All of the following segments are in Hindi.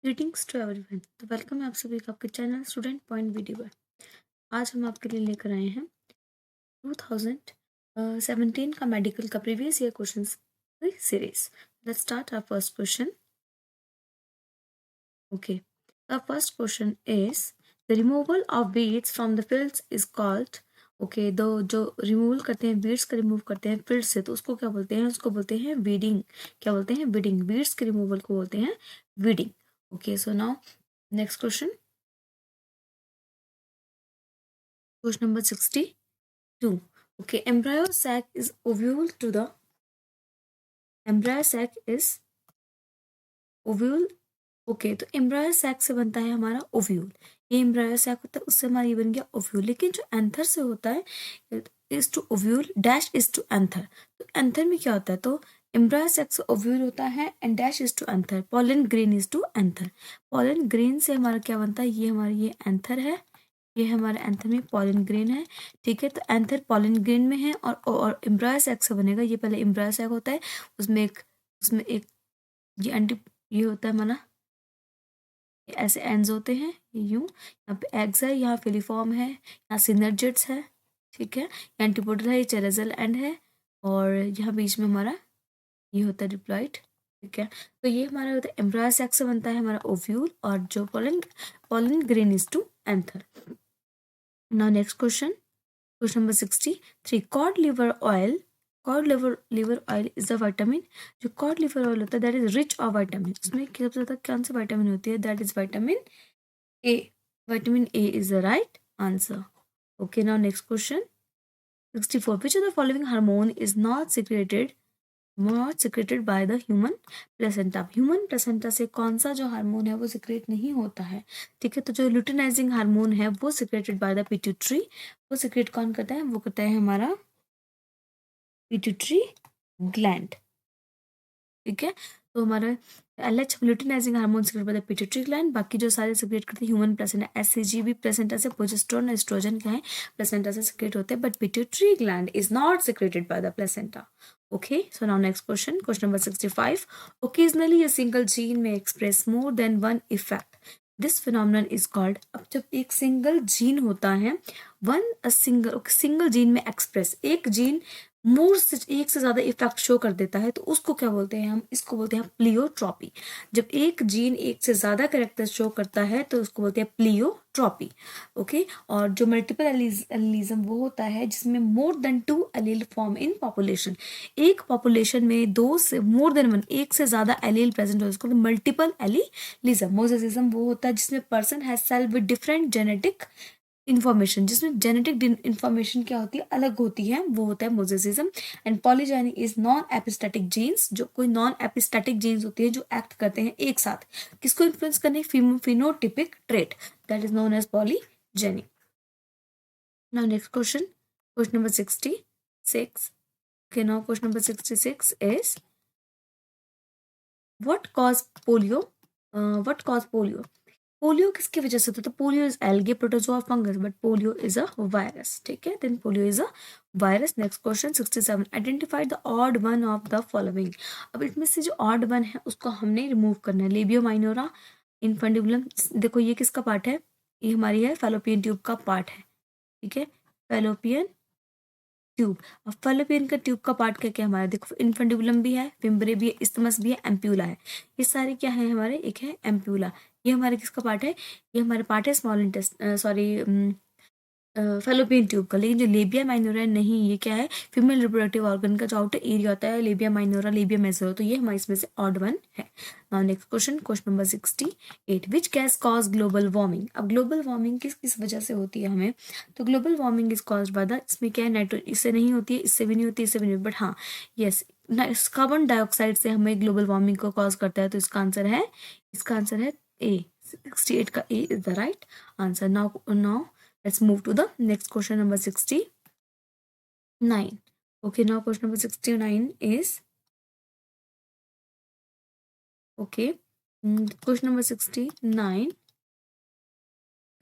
Greetings to everyone. तो वेलकम है आप सभी का आपके चैनल स्टूडेंट पॉइंट वीडियो पर। आज हम आपके लिए लेकर आए हैं 2017 का मेडिकल का previous year questions series. Let's start our first question. Okay, the first question is the removal of beads from the fields is called. Okay, दो जो रिमूवल करते हैं, बीड्स का रिमूव करते हैं फील्ड से, तो उसको क्या बोलते हैं? उसको बोलते हैं वीडिंग। क्या बोलते हैं? वीडिंग। बीड्स के रिमूवल को बोलते हैं weeding. Okay, so now next question, question number 62. Okay, embryo sac is ovule to the embryo sac is ovule. Okay, तो एम्ब्रायो सैक से बनता है हमारा ओव्यूल। ये एम्ब्रायो सैक होता है, उससे हमारा ये बन गया ओव्यूल। लेकिन जो एंथर से होता है, is to ovule dash is to anther. तो एंथर में क्या होता है? तो एम्ब्रायो सैक से ओव्यूल होता है and dash is to anther. Pollen grain is to anther. Pollen grain से हमारा क्या बनता है? ये हमारा ये एंथर है, ये हमारे एंथर में पॉलन ग्रेन है। ठीक है, तो एंथर पॉलन ग्रेन में है और एम्ब्रायो सैक से बनेगा। ये पहले एम्ब्रायो सैक होता है, उसमें एक ये एंटी ये होता है हमारा, ऐसे एंड्स होते हैं ये यूं। यहाँ पे एग्स है, यहाँ फिलीफॉर्म है, यहाँ सिनर्जिड्स है। ठीक है, एंटीपोडल है, ये चेरेजल एंड है, और यहाँ बीच में हमारा ये होता है डिप्लॉइड। ठीक है, तो ये हमारा होता है एम्ब्रायो सैक से बनता है हमारा ओव्यूल, और जो pollen pollen grain is to anther. Now next question, question number 63। Cod liver oil is the vitamin. जो कॉड लिवर ऑयल होता है that is rich of vitamin. उसमें सबसे ज़्यादा कौन सा विटामिन होती है? That is vitamin A. Vitamin A is the right answer. Okay, now next question 64। Which of the following hormone is not secreted by the human placenta. Human placenta से कौन सा जो हार्मोन है वो सिक्रेट नहीं होता है? ठीक है, तो जो ल्यूटिनाइजिंग हार्मोन है वो सिक्रेटेड बाय द पिट्यूटरी। वो सिक्रेट कौन करता है? वो करता है हमारा पिट्यूटरी ग्लैंड। ठीक है, तो हमारा LH luteinising hormone secrete by the pituitary gland. बाकी जो सारे सिक्रेट करते हैं ह्यूमन प्लेसेंटा, एससीजी भी प्लेसेंटा से, प्रोजेस्टेरोन एस्ट्रोजन क्या है प्लेसेंटा से सिक्रेट होते हैं, but pituitary gland is not secreted by the placenta. Okay, so now next question, question number 65. Occasionally a single gene may express more than one effect. This phenomenon is called, अब जब एक सिंगल जीन होता है, सिंगल जीन में एक्सप्रेस, एक जीन एक से ज्यादा इफेक्ट शो कर देता है, तो उसको क्या बोलते हैं? हम इसको बोलते हैं प्लियोट्रॉपी। जब एक जीन एक से ज्यादा कैरेक्टर शो करता है तो उसको बोलते हैं प्लियोट्रॉपी। ओके, और जो मल्टीपल एलिज्म वो होता है जिसमें more than 2 allele form in population. एक पॉपुलेशन में 2 से मोर देन 1, एक से ज्यादा एलील प्रेजेंट हो, उसको मल्टीपल एलिलिज्म। मोजेसिज्म वो होता है जिसमें person has cell with different genetic information, जिसमें जेनेटिक इन्फॉर्मेशन क्या होती है? अलग होती है, वो होता है mosaicism. And polygeny is non epistatic genes. जो कोई नॉन एपिस्टैटिक जीन्स होती है जो एक्ट करते हैं एक साथ, किसको इन्फ्लुएंस करने? Phenotypic trait, that is known as polygeny. Now next question, question number 66। Okay, now question number 66 is what caused polio? What caused polio? Polio किसकी वजह से होता है? तो polio is algae protozoa fungus, but polio is a virus. ठीक है, then polio is a virus. Next question 67। Identify the odd one of the following. अब इसमें से जो ऑड वन है उसको हमने रिमूव करना है। Labio minora, infundibulum. देखो ये किसका पार्ट है? ये हमारी है फैलोपियन ट्यूब का पार्ट है। ठीक है, फैलोपियन ट्यूब। अब फैलोपियन का ट्यूब का पार्ट क्या क्या हमारा? देखो इनफंडिबुलम भी है, फिम्ब्रे भी है, इस्थमस भी है, एम्प्यूला है। ये सारे क्या है हमारे? एक है एम्प्यूला। ये हमारे किसका पार्ट है? ये हमारे पार्ट है small interest sorry fallopian tube का। लेकिन जो लेबिया माइनोरा नहीं, ये क्या है? फीमेल रिप्रोडक्टिव ऑर्गन का जो आउटर एरिया होता है, लेबिया माइनोरा, लेबिया मेजर, तो ये हमारे इसमें से ऑड वन है। Now next question, question number 68। Which gas cause global warming. अब ग्लोबल वार्मिंग किस किस वजह से होती है हमें? तो global warming is cause by the, इसमें क्या है? नाइट्रो, इससे नहीं होती है, इससे भी नहीं होती, इससे भी नहीं, बट हाँ यस, कार्बन डाइऑक्साइड से हमें ग्लोबल वार्मिंग को कॉज करता है। तो इसका आंसर है ए। 68 का A is the right answer. Now let's move to the next question number 69. Okay, now question number 69 is okay. Question number 69.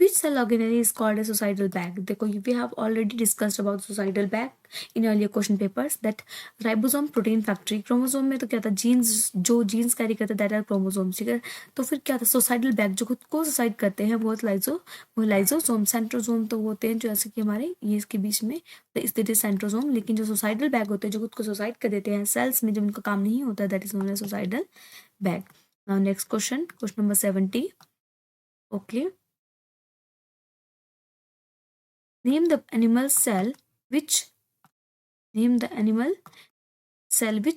Which cell organelle is called a suicidal bag? देखो, we have already discussed about suicidal bag in earlier question papers. That ribosome protein factory, chromosome में तो क्या था, जीन्स, जो जीन्स कैरी करते दैट आर क्रोमोसोम, ठीक है। तो फिर क्या था, सुसाइडल बैग जो खुद को सुसाइड करते हैं वो लाइजोसोम। सेंट्रोसोम तो होते हैं जो ऐसे कि हमारे ये इसके बीच में, तो इस तरह सेंट्रोसोम। लेकिन जो सुसाइडल बैग होते हैं जो खुद को सुसाइड कर देते हैं सेल्स में, जब उनका काम नहीं होता, that is known as suicidal bag. Now next question number 70। Okay, name the animal cell which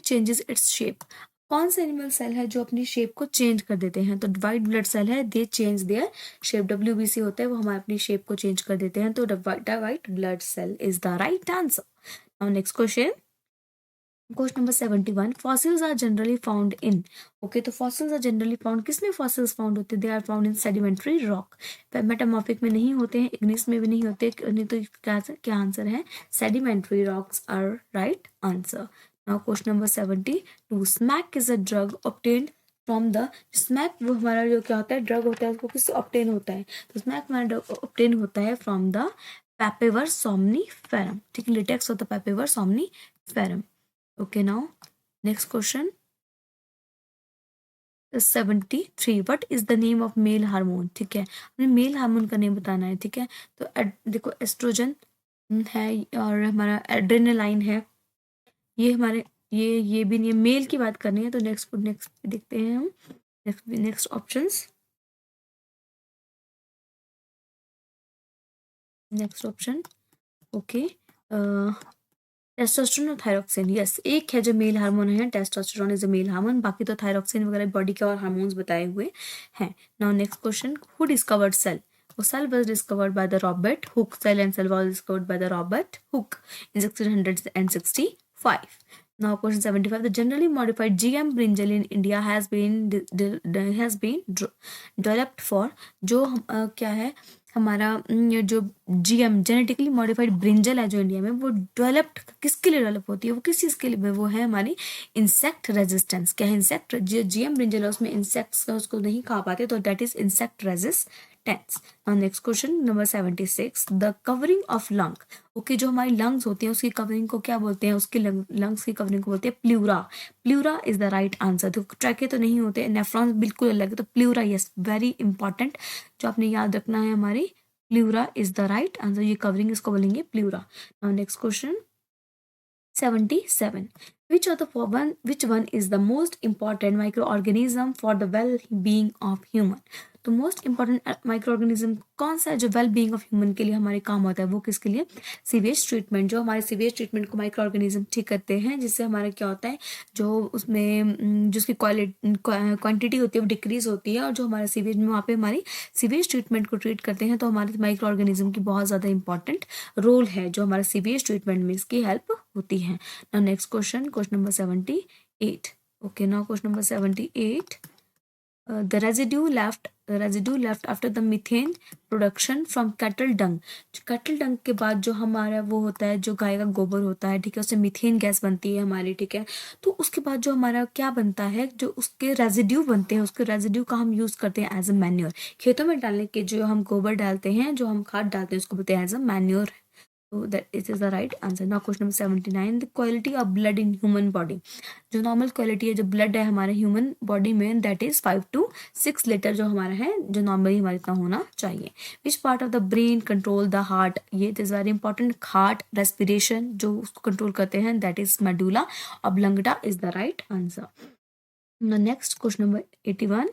changes its shape। कौन सा एनिमल सेल है जो अपनी शेप को चेंज कर देते हैं? तो व्हाइट ब्लड सेल है, दे चेंज देयर शेप। WBC होता है, वो हमारे अपनी शेप को चेंज कर देते हैं। तो white blood cell is the right answer. Now next question number 71। Fossils are generally found in. Okay, तो फॉसिल्स आर जनरली फाउंड, किसमें फॉसिल्स फाउंड होते हैं? They are found in sedimentary rock. Metamorphic में नहीं होते हैं, इग्निस में भी नहीं होते, नहीं तो क्या आंसर है? Sedimentary rocks are right answer. Now question number 72। Smack is a drug obtained from the. Smack वो हमारा जो क्या होता है, ड्रग होता है, उसको किससे ऑब्टेन होता है? तो स्मैक हमारा ड्रग ऑब्टेन होता है फ्रॉम द पैपेवर सोमनीफेरम, ठीक है, latex of the Papaver somniferum. Okay, now next question is 73। What is the name of male hormone? ठीक है, हमें मेल हार्मोन का नेम बताना है, ठीक है। तो देखो, एस्ट्रोजन है और हमारा एड्रेनालाइन है, ये हमारे ये भी नहीं है, मेल की बात करनी है। तो नेक्स्ट देखते हैं हम next options. Next option, okay, testosterone और थायरोक्सिन। यस, एक है जो मेल हार्मोन है, testosterone is a male hormone, बाकी तो थायरोक्सिन वगैरह बॉडी के और हार्मोन्स बताए हुए हैं। Now next question, who discovered cell? वो cell was discovered by the Robert Hooke. Cell and cell was discovered by the Robert Hooke in 1665. Now question 75। The generally modified GM brinjal in India has been developed for। जो क्या है हमारा ये जो GM जेनेटिकली मॉडिफाइड ब्रिंजल है जो इंडिया में, वो डेवलप्ड किसके लिए डेवलप होती है? वो किस चीज़ के लिए? वो है हमारी इंसेक्ट रेजिस्टेंस। क्या है? इंसेक्ट, जो GM ब्रिंजल है उसमें इंसेक्ट्स का उसको नहीं खा पाते, तो that is insect resistance. Next question number 76। The covering of lung. Okay, जो हमारी लंग्स होती हैं उसकी कवरिंग को क्या बोलते हैं? उसकी लंग्स की कवरिंग को बोलते हैं pleura. Pleura is the right answer. तो ट्रैके तो नहीं होते, नेफ्रॉन्स बिल्कुल अलग है, तो प्लूरा, यस, वेरी इंपॉर्टेंट, जो आपने याद रखना है हमारी pleura is the right answer. ये कवरिंग इसको बोलेंगे pleura. Now next question 77। Which one is the most important microorganism for the well-being of human? तो मोस्ट इंपॉर्टेंट माइक्रोऑर्गेनिज्म कौन सा है जो वेल बीइंग ऑफ ह्यूमन के लिए हमारे काम होता है? वो किसके लिए? Sewage treatment. जो हमारे सीवेज ट्रीटमेंट को माइक्रोऑर्गेनिज्म ठीक करते हैं, जिससे हमारा क्या होता है, जो उसमें जो उसकी क्वांटिटी होती है वो डिक्रीज होती है, और जो हमारे सीवेज में वहाँ पे हमारी सीवेज ट्रीटमेंट को ट्रीट करते हैं, तो हमारे माइक्रो ऑर्गेनिज्म की बहुत ज़्यादा इंपॉर्टेंट रोल है जो हमारे सीवेज ट्रीटमेंट में इसकी हेल्प होती है। Now next question number 78। Okay, now question number 78। The residue left after the methane production from cattle dung। Cattle डंग के बाद जो हमारा वो होता है, जो गाय का गोबर होता है, ठीक है, उससे मीथेन गैस बनती है हमारी, ठीक है। तो उसके बाद जो हमारा क्या बनता है, जो उसके रेजिड्यू बनते हैं, उसके रेजिड्यू का हम यूज़ करते हैं एज अ मैन्योर। खेतों में डालने के जो हम गोबर डालते हैं, जो हम खाद डालते हैं, उसको बोलते हैं as a manure. So that it is the right answer. Now question number 79। The quality of blood in human body। जो नॉर्मल क्वालिटी है जो ब्लड है हमारे ह्यूमन बॉडी में, दैट इज 5 to 6 लीटर जो हमारा है, जो नॉर्मली हमारे इतना होना चाहिए। Which part of the brain control the heart? ये it is very important. Heart respiration जो उसको कंट्रोल करते हैं, that is medulla oblongata is the right answer. Next question number 81।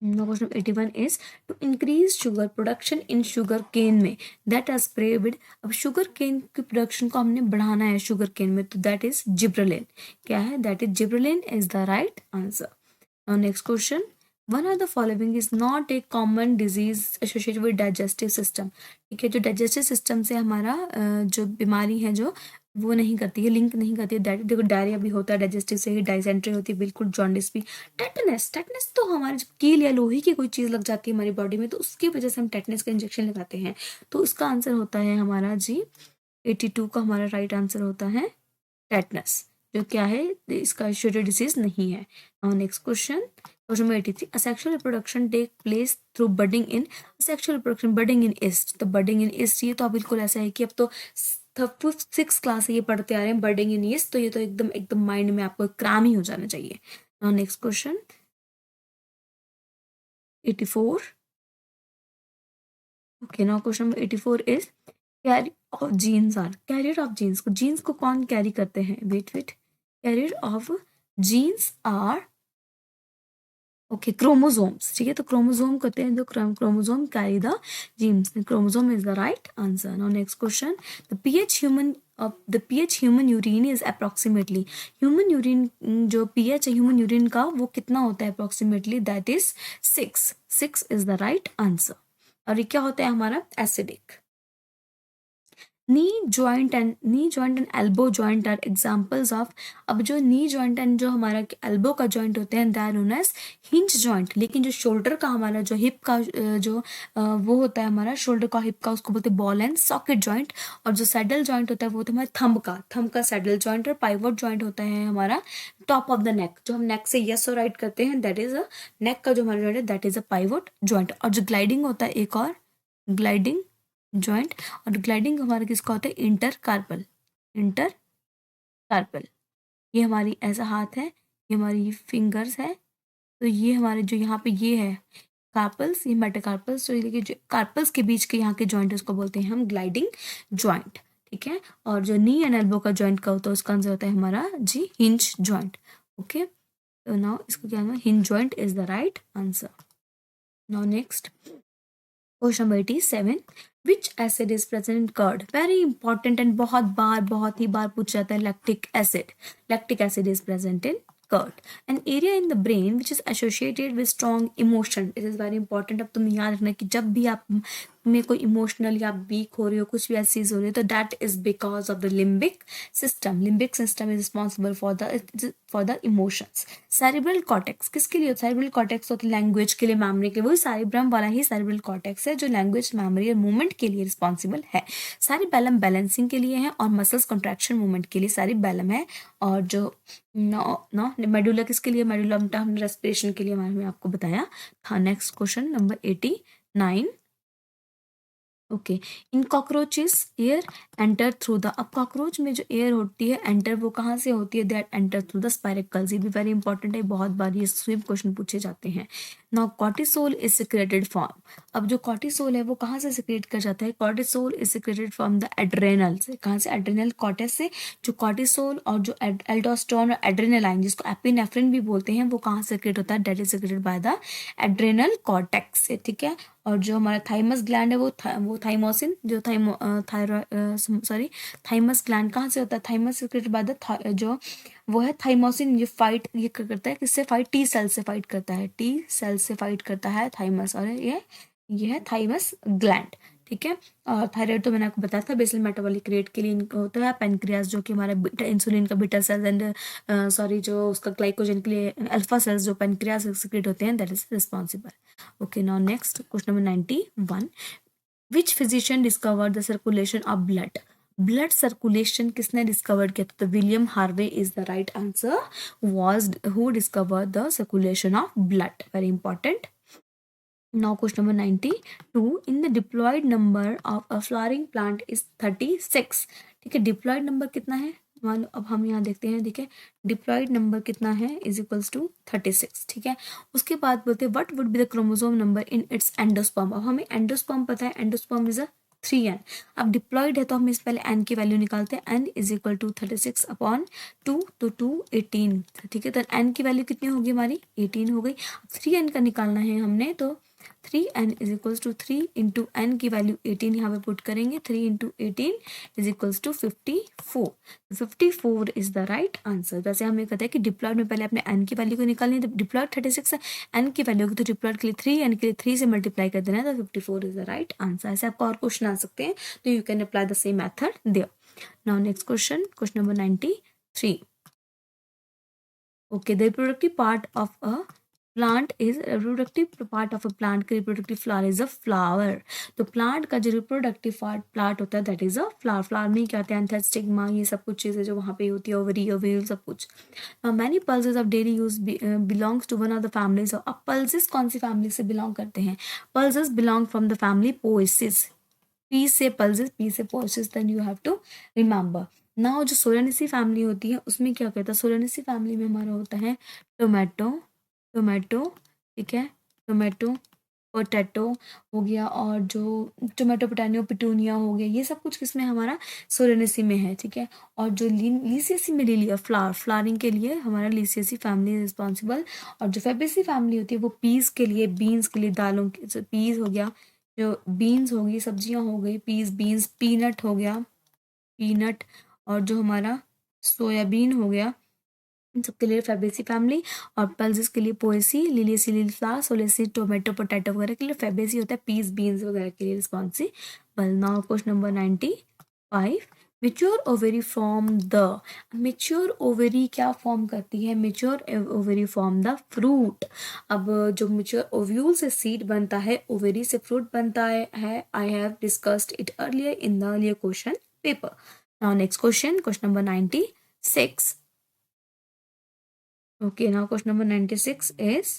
Now question 81 is to increase sugar production in sugar cane में, that is sprayed। अब शुगर केन की प्रोडक्शन को हमने बढ़ाना है शुगर केन में, तो दैट इज जिब्रेलिन। क्या है? That is gibberellin is the right answer. Now next question, one of the following is not a common disease associated with digestive system. ठीक है, जो डाइजेस्टिव सिस्टम से हमारा जो बीमारी है जो वो नहीं करती है, लिंक नहीं करती है। देखो, डायरिया भी होता है डाइजेस्टिव से ही, डाइसेंट्री होती है, बिल्कुल, जॉन्डिस भी। टेटनस तो हमारे जब कील या लोहे की कोई चीज़ लग जाती है हमारी बॉडी में, तो उसकी वजह से हम टेटनस का इंजेक्शन लगाते हैं। तो इसका आंसर होता है हमारा जी 82 का हमारा राइट आंसर होता है टेटनस। जो क्या है, इसका एसोसिएटेड डिसीज नहीं है। और next question number 83, asexual reproduction take place through budding in, sexual reproduction budding in yeast, तो बडिंग इन ईस्ट ये तो बिल्कुल ऐसा है कि अब तो 5th क्लास से ये पढ़ते आ रहे हैं बडिंग इन ईस्ट, तो ये तो एकदम एकदम माइंड में आपको क्राम ही हो जाना चाहिए। और next question 84, okay now question number 84 is carry of genes are, carrier of genes को कौन कैरी करते हैं, wait wait, carrier of genes are, okay chromosomes, ठीक है, तो क्रोमोसोम कहते हैं, जो chromosome carry the genes, chromosome is the right answer. Now next question, the pH human urine is approximately, human urine जो pH है ह्यूमन यूरिन का वो कितना होता है approximately, that is 6 is the right answer. और ये क्या होता है हमारा acidic. Knee joint and elbow joint are examples of, अब जो नी जॉइंट एंड जो हमारा एल्बो का जॉइंट होते हैं, they are known as hinge joint, लेकिन जो शोल्डर का हमारा जो हिप का वो होता है हमारा शोल्डर का हिप का, उसको बोलते हैं बॉल एंड सॉकेट जॉइंट। और जो सैडल जॉइंट होता है वो होता है हमारे थंब का सैडल जॉइंट। और पाइवोट जॉइंट होता है हमारा टॉप ऑफ द नेक, जो हम नेक से यस और राइट करते हैं, दैट इज अ नेक का जो हमारा जॉइंट है, that is a pivot joint. और जो ग्लाइडिंग होता है एक और ग्लाइडिंग जॉइंट, और ग्लाइडिंग हमारा किसका होता है, इंटर कार्पल। ये हमारी ऐसा हाथ है, ये हमारी फिंगर्स है, तो ये हमारे जो यहाँ पे ये है कार्पल्स, ये मेटाकार्पल्स, तो ये जो कार्पल्स के बीच के यहाँ के जॉइंट उसको बोलते हैं हम ग्लाइडिंग जॉइंट, ठीक है। और जो नी एंड एल्बो का जॉइंट का होता है उसका आंसर होता है हमारा जी हिंज जॉइंट, ओके। तो नाउ इसको क्या है, hinge joint is the right answer. Now next question number 87, which acid is present in curd, very important and बहुत ही बार पूछा जाता है, lactic acid is present in curd, an area in the brain which is associated with strong emotion, it is very important. अब तुम याद रखना कि जब भी आप में कोई इमोशनल या वीक हो रही हो, कुछ भी ऐसी चीज हो रही है, तो that is because of the limbic system is responsible for the emotions. Cerebral cortex किसके लिए, सेरिब्रल कॉर्टेक्स होता है लैंग्वेज के लिए, मेमोरी के लिए, वही सेरिब्रम वाला ही सेरिब्रल कॉर्टेक्स है जो लैंग्वेज, मेमोरी और मूवमेंट के लिए रिस्पॉन्सिबल है। सेरिबेलम बैलेंसिंग के लिए है और मसल्स कॉन्ट्रैक्शन मूवमेंट के लिए सेरिबेलम है। और जो मेडुला किसके लिए, मेडुला हमने रेस्पिरेशन के लिए मैंने आपको बताया था। Next question number 89, okay, in cockroaches air enter through the, अब कॉकरोच में जो एयर होती है एंटर वो कहाँ से होती है, that enter through the spiracles, ये भी वेरी इंपॉर्टेंट है, बहुत बार ये स्विम क्वेश्चन पूछे जाते हैं। Now cortisol is secreted from, अब जो कॉर्टिसोल है वो कहाँ से सिक्रेट कर जाता है, cortisol is secreted from the adrenal से, कहाँ से, एड्रेनल कॉर्टेक्स से। जो कॉर्टिसोल और जो एल्डोस्टेरोन और एड्रेनालाइन जिसको एपिनेफ्रिन भी बोलते हैं, वो कहाँ से सिक्रेट होता है, that is secreted by the adrenal cortex से, ठीक है। और जो हमारा थाइमस ग्लैंड है वो थाइमोसिन, जो थाइमस ग्लैंड कहाँ से होता है, थाइमस सिक्रेटेड बाय द जो वो है थाइमोसिन, ये करता है किससे फाइट, टी सेल से फाइट करता है, टी सेल से फाइट करता है थाइमस, और ये है थाइमस ग्लैंड, ठीक है। और थायराइड तो मैंने आपको बताया था बेसल मेटाबॉलिक रेट के लिए इनको होता है। पेनक्रियास जो कि हमारा इंसुलिन का बीटा सेल्स एंड जो उसका ग्लाइकोजन के लिए अल्फा सेल्स जो पेनक्रियास सिक्रेट होते हैं, that is responsible. Okay now next question number 91, which physician discovered the circulation of blood circulation किसने डिस्कवर किया था, तो William Harvey is the right answer, was who discovered the circulation of blood, very important. Now question number 92, in the diploid number of a flowering plant is 36, ठीक है, डिप्लॉयड नंबर कितना है, मान लो अब हम यहाँ देखते हैं, ठीक है, डिप्लॉयड नंबर कितना है इज इक्वल्स टू 36, ठीक है। उसके बाद बोलते हैं what would be the chromosome number in its endosperm, अब हमें एंडोस्पर्म पता है, एंडोस्पर्म इज अ 3n, अब डिप्लॉयड है तो हम इस पहले n की वैल्यू निकालते हैं, n is equal to 36 upon 2, तो 2 18, ठीक है, तो n की वैल्यू कितनी होगी हमारी 18 हो गई। 3n का निकालना है हमने, तो 3n is equals to 3 into n की वैल्यू 18 यहाँ पे पुट करेंगे, 3 into 18 is equals to 54, 54 is the right answer. वैसे हमें कहता है कि डिप्लॉयड में पहले अपने n की वैल्यू को निकालनी है, तो डिप्लॉयड 36 है, n की वैल्यू को तो डिप्लॉयड के लिए 3, n के लिए 3 से मल्टीप्लाई कर देना है, तो 54 इज द राइट आंसर। ऐसे आपको और क्वेश्चन आ सकते हैं, तो you can apply the same method there. Now next question, question number 93, okay, the reproductive part of a plant is reproductive part of a plant का reproductive flower is a flower. तो प्लांट का जो रिप्रोडक्टिव पार्ट होता है that is a flower. Flower में क्या होता है, एंथर, स्टिग्मा, ये सब कुछ चीज़ें जो वहाँ पे होती है, ओवरी, ओव्यूल, सब कुछ। Many pulses of daily use belongs to one of the families. अब पल्सेस कौन सी फैमिली से बिलोंग करते हैं? Pulses belong from the family Poaceae. P से पल्सेस, पी से Poaceae, then you have to remember. Now जो सोलानेसी फैमिली होती है उसमें क्या कहता है, सोलानेसी फैमिली में हमारा होता है टोमेटो, टोमेटो, ठीक है, टोमेटो, पोटैटो हो गया, और जो टोमेटो, पोटैटो, पिटूनिया हो गया, ये सब कुछ किसमें हमारा सोलानेसी में है, ठीक है। और जो लीसियसी में ले लिया फ्लावर, फ्लावरिंग के लिए हमारा लीसियसी फैमिली रिस्पॉन्सिबल। और जो फेबेसी फैमिली होती है वो पीस के लिए, बीन्स के लिए, दालों के, पीस हो गया, जो बीन्स होगी, सब्जियां हो गई, पीस, बीन्स, पीनट हो गया, पीनट, और जो हमारा सोयाबीन हो गया, इन सबके लिए फैबेसी फैमिली। और पल्सेस के लिए Poaceae, Liliaceae, lily flower, Solanaceae, tomato, potato वगैरह के लिए फैबेसी होता है, पीस, बीन्स वगैरह के लिए responsible. Now question number 95, mature ovary form the. Mature ovary क्या फॉर्म करती है? Mature ovary form the fruit. अब जो मेच्योर ओव्यूल से सीड बनता है, ओवेरी से फ्रूट बनता है। I have discussed it earlier in the earlier question paper. Now next question, question number 96. Okay, now question number 96 is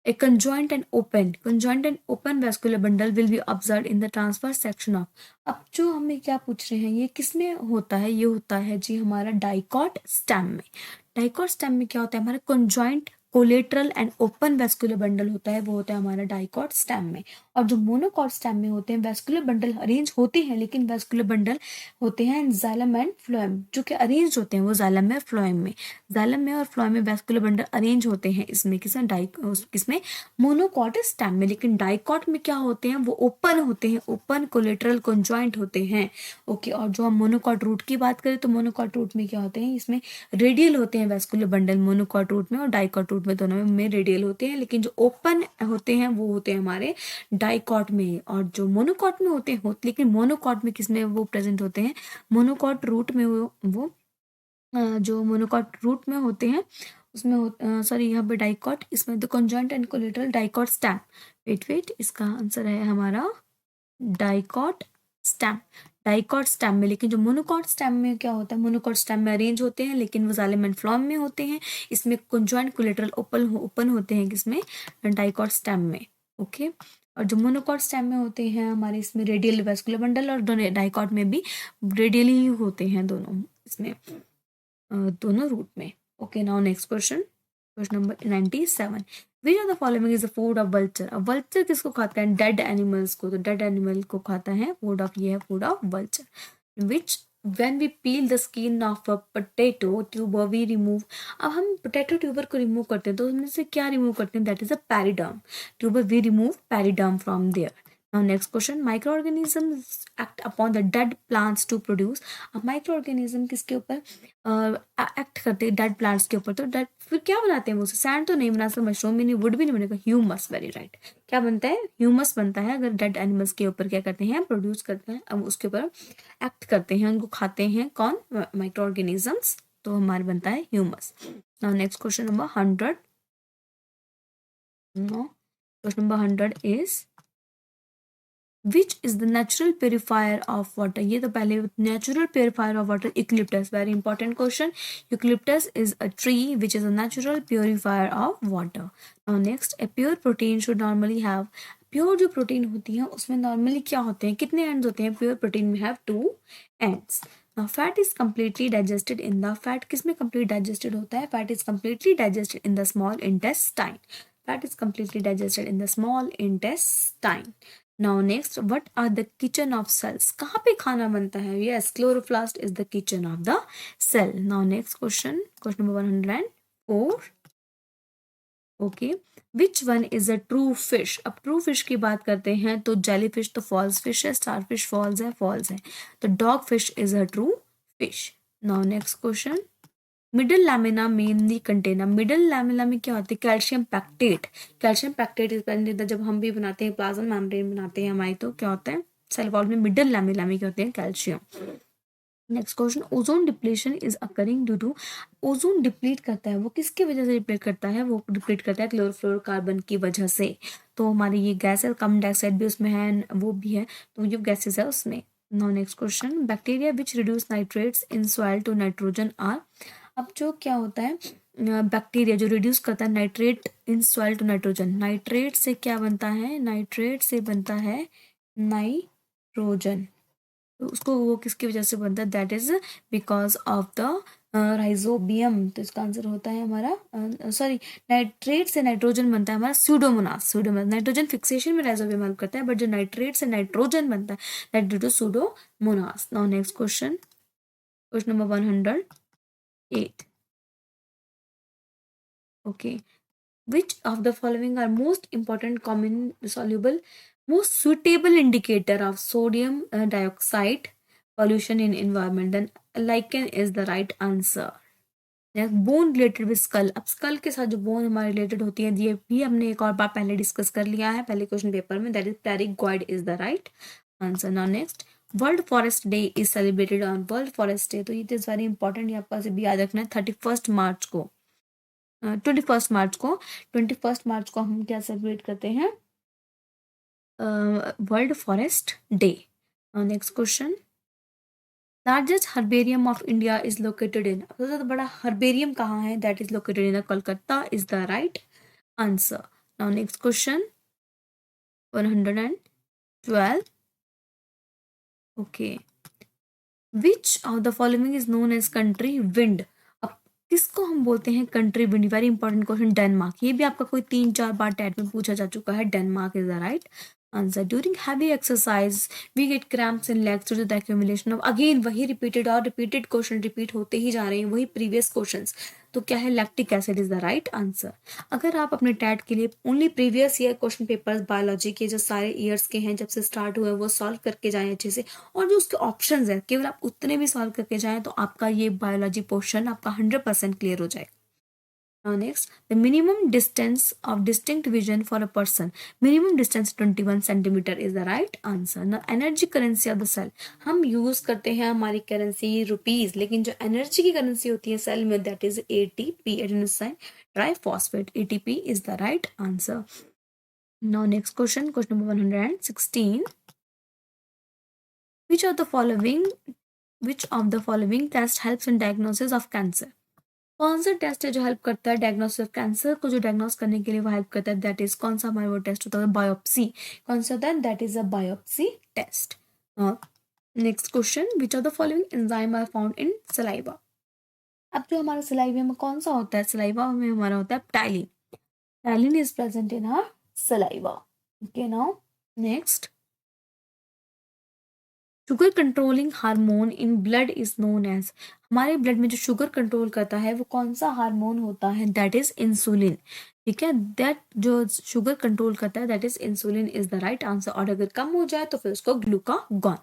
a conjoined and open vascular bundle will be observed in the transverse section of। अब जो हमें क्या पूछ रहे हैं, ये किसमें होता है? ये होता है जी हमारा डाइकॉट स्टेम में। डाइकॉट स्टेम में क्या होता है? हमारा conjoint, collateral and open vascular bundle होता है, वो होता है हमारा डाइकॉट स्टेम में। और जो मोनोकॉट स्टेम में होते हैं, वेस्कुलर बंडल अरेंज होते हैं, लेकिन वेस्कुलर बंडल होते हैं जाइलम एंड फ्लोएम, जो कि अरेंज होते हैं वो जाइलम में, फ्लोएम में। जाइलम में और फ्लोएम में वेस्कुलर बंडल अरेंज होते हैं, इसमें किसमें, किसमें, मोनोकॉट स्टेम में। लेकिन डाइकॉट में क्या होते हैं, वो ओपन होते हैं, ओपन कोलेटरल कंजॉइंट होते हैं। ओके, और जो हम मोनोकॉट रूट की बात करें तो मोनोकॉट रूट में क्या होते हैं, इसमें रेडियल होते हैं वेस्कुलर बंडल, मोनोकॉट रूट में और डाइकॉट रूट में, दोनों में रेडियल होते हैं। लेकिन जो ओपन होते हैं वो होते हैं हमारे डाइकॉट में, और जो मोनोकॉट में होते हैं लेकिन मोनोकॉट में किसमें वो प्रेजेंट होते हैं, मोनोकॉट रूट में वो जो मोनोकॉट रूट में होते हैं उसमें सॉरी यहाँ पे डाइकॉट, इसमें the conjoint and collateral dicot stem. Wait, इसका आंसर है हमारा डाइकॉट स्टेम, डाइकॉट स्टेम में। लेकिन जो मोनोकॉट स्टेम में क्या होता है, मोनोकॉट स्टेम में अरेंज होते हैं, लेकिन वो जाइलम एंड फ्लोएम में होते हैं। इसमें कंजॉइंट कोलेटरल ओपन होते हैं, किसमें, डाइकॉट स्टेम में। ओके, और जो मोनोकॉट स्टेम में होते हैं हमारे, इसमें रेडियल वेस्कुलर बंडल, और डाइकॉट में भी रेडियली ही होते हैं दोनों, इसमें दोनों रूट में। Okay, now next question, question number 97, which of the following is the food of vulture. अब वल्चर किसको खाता है? डेड एनिमल्स को। तो डेड एनिमल को खाता है, फूड ऑफ, ये है food of vulture. Which, when we peel the skin of a potato tuber we remove। अब हम पोटैटो ट्यूबर को रिमूव करते हैं तो उसमें से क्या रिमूव करते हैं? That is a periderm tuber, we remove periderm from there. Now next question, microorganisms act upon the dead plants to produce। अब माइक्रोऑर्गेनिज्म किसके ऊपर एक्ट करते हैं? डेड प्लांट्स के ऊपर। तो डेड फिर क्या बनाते हैं वो? सैंड तो नहीं बना सकते, मशरूम भी नहीं, वुड भी नहीं बनेगा, ह्यूमस, वेरी राइट। क्या बनता है? ह्यूमस बनता है अगर डेड एनिमल्स के ऊपर क्या करते हैं, प्रोड्यूस करते हैं, अब उसके ऊपर एक्ट करते हैं, उनको खाते हैं, कौन? Microorganisms. तो हमारे बनता है humus. Now next question number 100। No, question number 100 is which is the natural purifier of water. ये तो पहले, natural purifier of water, eucalyptus, very important question. Eucalyptus is a tree which is a natural purifier of water. Now next, a pure protein should normally have. Pure जो प्रोटीन होती है उसमें नॉर्मली क्या होते हैं, कितने एंड्स होते हैं? प्योर प्रोटीन में have 2 ends. Now fat is completely digested in the, fat किसमें कंप्लीट डाइजेस्टेड होता है? Fat is completely digested in the small intestine. Fat is completely digested in the small intestine. Now next, what are the kitchen of cells. कहाँ पे खाना बनता है? Yes, chloroplast is the kitchen of the cell. Now next question, question number 104। Okay, which one is a true fish. अब ट्रू फिश की बात करते हैं तो जेली फिश तो फॉल्स फिश है, स्टार फिश फॉल्स है, तो dog fish is a true fish. Now next question, middle lamina mainly container. Middle lamina में क्या होती है? Calcium pectate. Calcium pectate is present, जब हम भी बनाते हैं प्लाज्मा मेम्ब्रेन बनाते हैं हमारी, तो क्या होता है सेल वॉल में मिडल लैमिना में क्या होते हैं? Calcium. Next question, ozone depletion is occurring due to, ozone deplete करता है वो किसकी वजह से डिप्लीट करता है, वो डिप्लीट करता है क्लोरोफ्लोरोकार्बन की वजह से। तो हमारी ये गैस है, कार्बन डाइऑक्साइड भी उसमें है, वो भी है, तो ये गैसेस है उसमें। Now next question, bacteria which reduce nitrates in soil to nitrogen are, अब जो क्या होता है बैक्टीरिया जो रिड्यूस करता है nitrate in soil to nitrogen, nitrate से क्या बनता है, नाइट्रेट से बनता है नाइट्रोजन, तो उसको वो किसकी वजह से बनता है, that is because of the rhizobium. तो इसका आंसर होता है हमारा सॉरी, नाइट्रेट से नाइट्रोजन बनता है हमारा सूडोमोनास, सूडोमोनास नाइट्रोजन फिक्सेशन में राइजोबियम हेल्प करता है, बट जो नाइट्रेट से नाइट्रोजन बनता है that due to Pseudomonas. Now next question, question number 108, okay, which of the following are most important common soluble most suitable indicator of sodium dioxide pollution in environment, then lichen is the right answer। Bone related with skull, अब स्कल के साथ जो बोन हमारे रिलेटेड होती है ये भी हमने एक और बार पहले डिस्कस कर लिया है पहले क्वेश्चन पेपर में, that is paragoid is the right answer. Now next, world forest day is celebrated on, world forest day तो इट इज वेरी इंपॉर्टेंट, ये आपको भी याद रखना है 31 मार्च को, 21 मार्च को, 21 मार्च को हम क्या सेलिब्रेट करते हैं, world forest day. Next question, largest herbarium of India is located in, सबसे ज्यादा बड़ा हर्बेरियम कहाँ है, that is located in Kolkata is the right answer. Now next question 112, okay, which of the following is known as country wind, अब किसको हम बोलते हैं country wind, very important question, Denmark, ये भी आपका कोई 3-4 बार टैट में पूछा जा चुका है, Denmark is the right answer. During heavy exercise we get cramps in legs due to the accumulation of, again वही रिपीटेड और रिपीटेड क्वेश्चन रिपीट होते ही जा रहे हैं, वही प्रीवियस क्वेश्चंस, तो क्या है, lactic acid is the right answer. अगर आप अपने टैट के लिए only previous year question papers biology के जो सारे ईयर्स के हैं जब से स्टार्ट हुए वो सॉल्व करके जाएं अच्छे से, और जो उसके ऑप्शंस है केवल आप उतने भी सॉल्व करके जाएं, तो आपका ये बायोलॉजी पोर्शन आपका 100% क्लियर हो जाएगा। Now next, the minimum distance of distinct vision for a person, minimum distance 21 centimeter is the right answer। Now energy currency of the cell, हम यूज करते हैं हमारी करेंसी रुपीज, लेकिन जो एनर्जी की करेंसी होती है सेल में that is ATP, adenosine triphosphate, ATP is the right answer। Now next question, question number 116, which of the following test helps in diagnosis of cancer, कौन सा टेस्ट है जो हेल्प करता है डायग्नोसिस ऑफ कैंसर को जो डायग्नोस करने के लिए वो हेल्प करता है, दैट इज कौन सा हमारा वो टेस्ट होता है, बायोप्सी, कौन सा होता है, that is a biopsy test. Next question, which of the following enzyme are found in saliva, अब जो हमारा सलाइवा में कौन सा होता है, सलाइवा में हमारा होता है ptyalin, ptyalin is present in our saliva. Okay, now next, sugar controlling hormone in blood is known as, हमारे ब्लड में जो शुगर कंट्रोल करता है वो कौन सा हार्मोन होता है, दैट इज इंसुलिन, ठीक है, दैट जो शुगर कंट्रोल करता है that is insulin is the right answer, और अगर कम हो जाए तो फिर उसको ग्लूकागॉन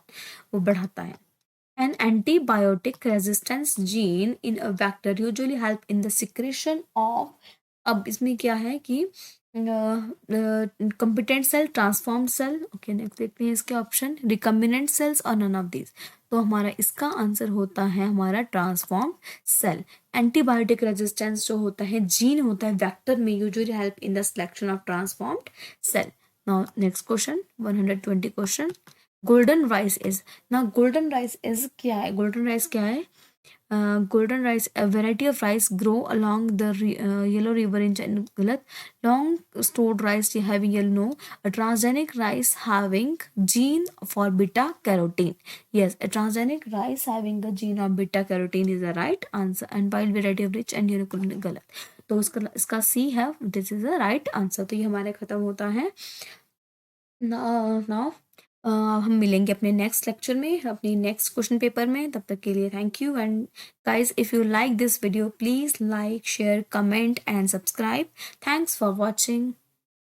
वो बढ़ाता है। An antibiotic resistance gene in a vector usually help in the secretion of, अब इसमें क्या है कि competent cell, transform cell, okay next देखते हैं इसके ऑप्शन, रिकम्बिनेंट सेल्स और नन ऑफ दीज, तो हमारा इसका आंसर होता है हमारा ट्रांसफॉर्म सेल। एंटीबायोटिक रेजिस्टेंस जो होता है जीन होता है वेक्टर में, usually help in the selection of transformed cell. Now next question 120 question, golden rice is, ना गोल्डन राइस इज क्या है, गोल्डन राइस क्या है, golden rice, a variety of rice grow along the yellow river in China, गलत, long stored rice having yellow, no, a transgenic rice having gene for beta carotene, yes, a transgenic rice having the gene of beta carotene is the right answer, and wild variety of rich and unicorn, गलत, तो इसका C है, this is the right answer। तो ये हमारे खत्म होता है। नाउ हम मिलेंगे अपने नेक्स्ट लेक्चर में, अपनी नेक्स्ट क्वेश्चन पेपर में, तब तक के लिए thank you, and guys if you like this video please like, share, comment and subscribe. Thanks for watching.